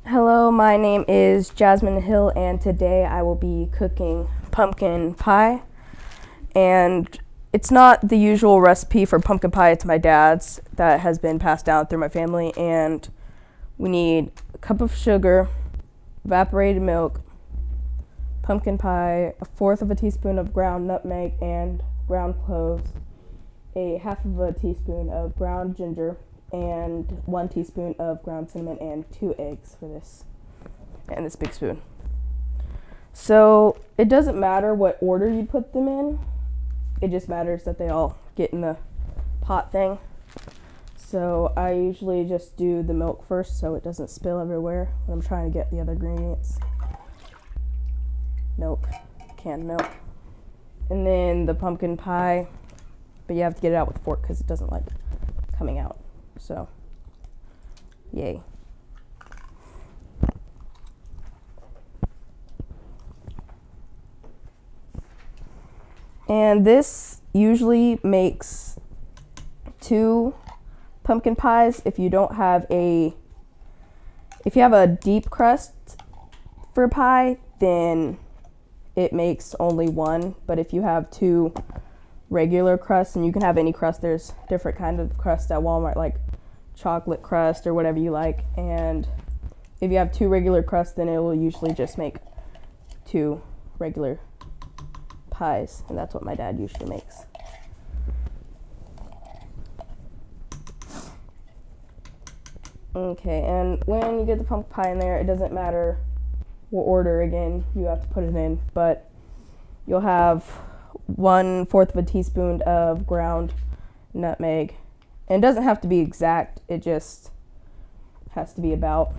Hello, my name is Jasmine Hill, and today I will be cooking pumpkin pie. And it's not the usual recipe for pumpkin pie, it's my dad's that has been passed down through my family. And we need a cup of sugar, evaporated milk, pumpkin pie, 1/4 of a teaspoon of ground nutmeg and ground cloves, a 1/2 of a teaspoon of ground ginger, and 1 teaspoon of ground cinnamon, and 2 eggs for this, and this big spoon. So it doesn't matter what order you put them in, it just matters that they all get in the pot thing. So I usually just do the milk first so it doesn't spill everywhere when I'm trying to get the other ingredients. Milk, canned milk, and then the pumpkin pie, but you have to get it out with a fork because it doesn't like coming out. So, yay. And this usually makes 2 pumpkin pies. If you have a deep crust for pie, then it makes only 1. But if you have 2 regular crusts, and you can have any crust, there's different kind of crust at Walmart, like chocolate crust or whatever you like. And if you have 2 regular crusts, then it will usually just make 2 regular pies, and that's what my dad usually makes. Okay, and when you get the pumpkin pie in there, it doesn't matter what order again you have to put it in, but you'll have 1/4 of a teaspoon of ground nutmeg. And it doesn't have to be exact, it just has to be about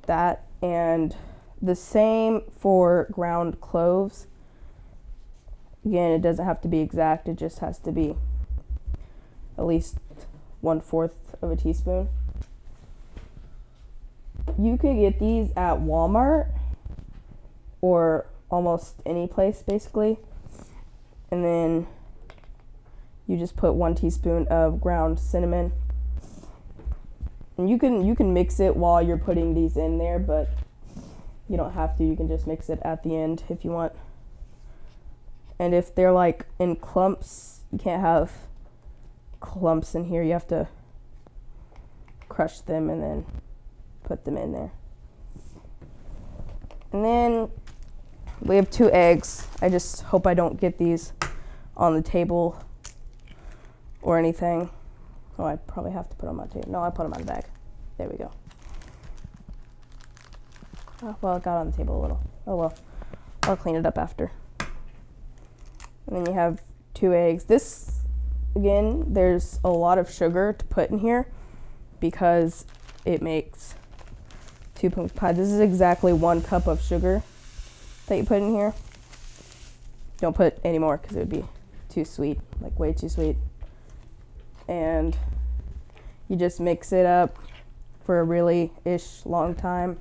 that. And the same for ground cloves. Again, it doesn't have to be exact, it just has to be at least 1/4 of a teaspoon. You could get these at Walmart or almost any place basically. And then you just put 1 teaspoon of ground cinnamon. And you can mix it while you're putting these in there, but you don't have to. You can just mix it at the end if you want. And if they're like in clumps, you can't have clumps in here. You have to crush them and then put them in there. And then we have 2 eggs. I just hope I don't get these on the table or anything. Oh, I probably have to put them on the table. No, I put them on the bag. There we go. Oh, well, it got on the table a little. Oh well, I'll clean it up after. And then you have 2 eggs. This, again, there's a lot of sugar to put in here because it makes 2 pumpkin pie. This is exactly 1 cup of sugar that you put in here. Don't put any more because it would be too sweet, like way too sweet. And you just mix it up for a really long time.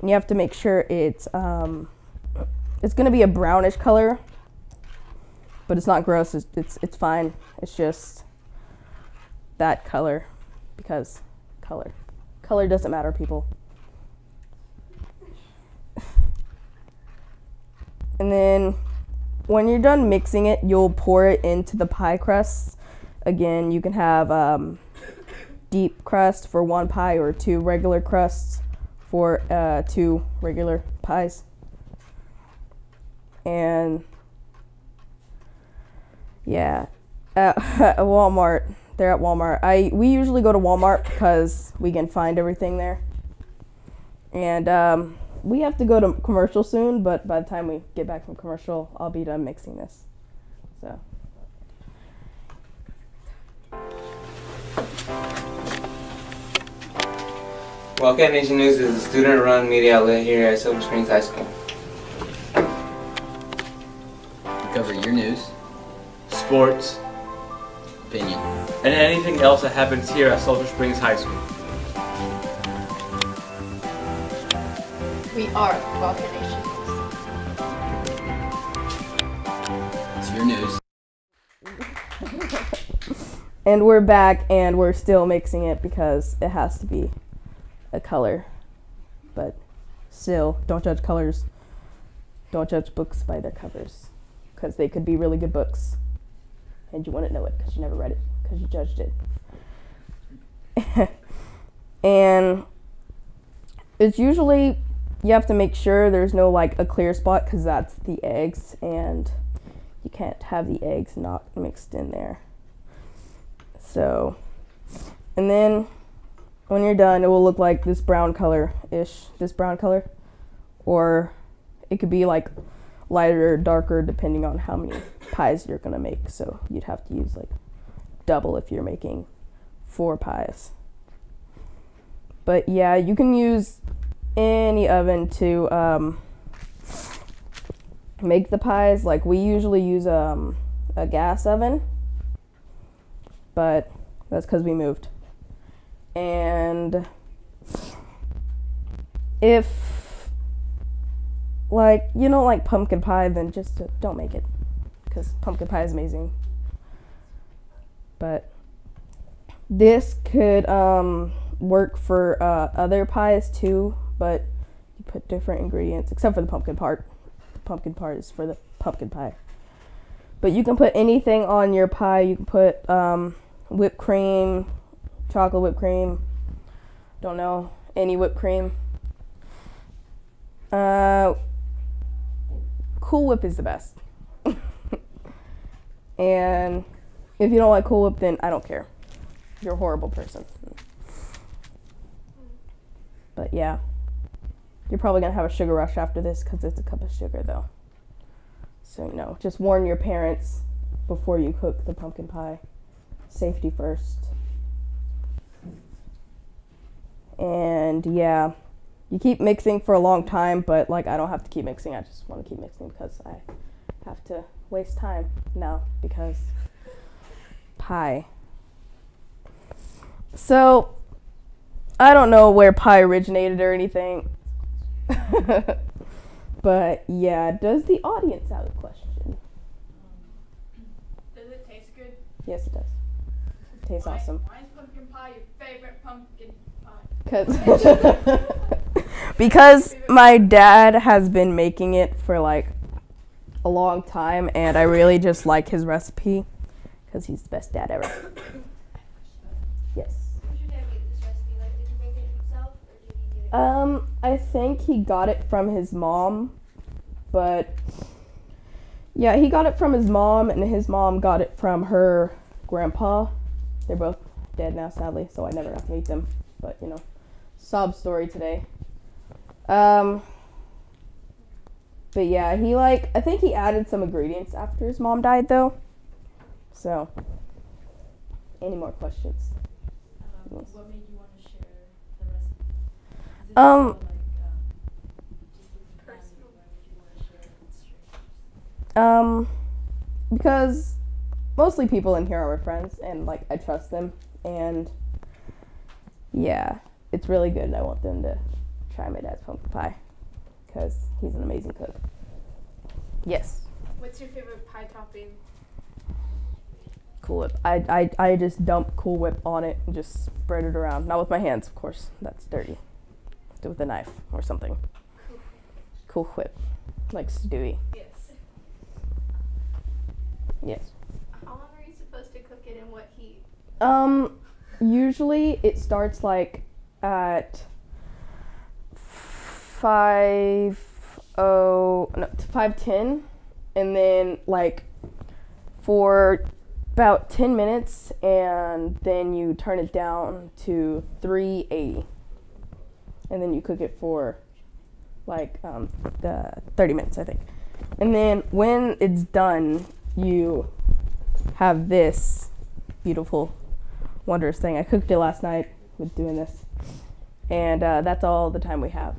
And you have to make sure it's going to be a brownish color, but it's not gross. It's fine. It's just that color, because color doesn't matter, people. And then when you're done mixing it, you'll pour it into the pie crusts. Again, you can have deep crust for 1 pie or 2 regular crusts for 2 regular pies. And yeah, at Walmart, they're at Walmart. We usually go to Walmart because we can find everything there. And we have to go to commercial soon, but by the time we get back from commercial, I'll be done mixing this. So. Wildcat Nation News is a student-run media outlet here at Silver Springs High School. We cover your news, sports, opinion, and anything else that happens here at Silver Springs High School. We are Wildcat Nation News. it's your news. And we're back, and we're still mixing it because it has to be a color. but still, don't judge colors. Don't judge books by their covers, because they could be really good books, and you wouldn't know it because you never read it, because you judged it. And it's usually, you have to make sure there's no like a clear spot, because that's the eggs, and you can't have the eggs not mixed in there. So, and then when you're done, it will look like this brown color-ish, this brown color, or it could be like lighter or darker depending on how many pies you're gonna make. So you'd have to use like double if you're making 4 pies. But yeah, you can use any oven to make the pies. Like we usually use a gas oven, but that's because we moved. And if like you don't like pumpkin pie, then just don't make it, because pumpkin pie is amazing. But this could work for other pies too, but you put different ingredients, except for the pumpkin part. The pumpkin part is for the pumpkin pie. But you can put anything on your pie. You can put whipped cream, chocolate whipped cream, don't know, any whipped cream. Cool Whip is the best. And if you don't like Cool Whip, then I don't care. You're a horrible person. But yeah, you're probably gonna have a sugar rush after this, because it's a cup of sugar though. So you know, just warn your parents before you cook the pumpkin pie. Safety first. And yeah, you keep mixing for a long time, but like I don't have to keep mixing. I just want to keep mixing because I have to waste time now, because pie. So I don't know where pie originated or anything. But yeah, does the audience have a question? Does it taste good? Yes, it does. It tastes awesome. Why is pumpkin pie your favorite pumpkin pie? Because my dad has been making it for like a long time, and I really just like his recipe, because he's the best dad ever. Yes. Where did your dad get this recipe? Like, did he make it himself, or did he get it? I think he got it from his mom, but yeah, he got it from his mom, and his mom got it from her grandpa. They're both dead now, sadly, so I never got to meet them. But you know, sob story today. But yeah, I think he added some ingredients after his mom died though. So, any more questions? Yes. What made you want to share the recipe? Is it Um, just personal? Why would you want to share it with strangers? Because mostly people in here are my friends, and like I trust them, and yeah, it's really good, and I want them to try my dad's pumpkin pie, because he's an amazing cook. Yes. What's your favorite pie topping? Cool Whip. I just dump Cool Whip on it and just spread it around. Not with my hands, of course. That's dirty. Do it with a knife or something. Cool Whip. Like Stewie. Yes. Yes. How long are you supposed to cook it, and what heat? Usually it starts like at 5:10, and then like for about 10 minutes, and then you turn it down to 380, and then you cook it for like 30 minutes, I think. And then when it's done, you have this beautiful, wondrous thing. I cooked it last night with doing this, and that's all the time we have.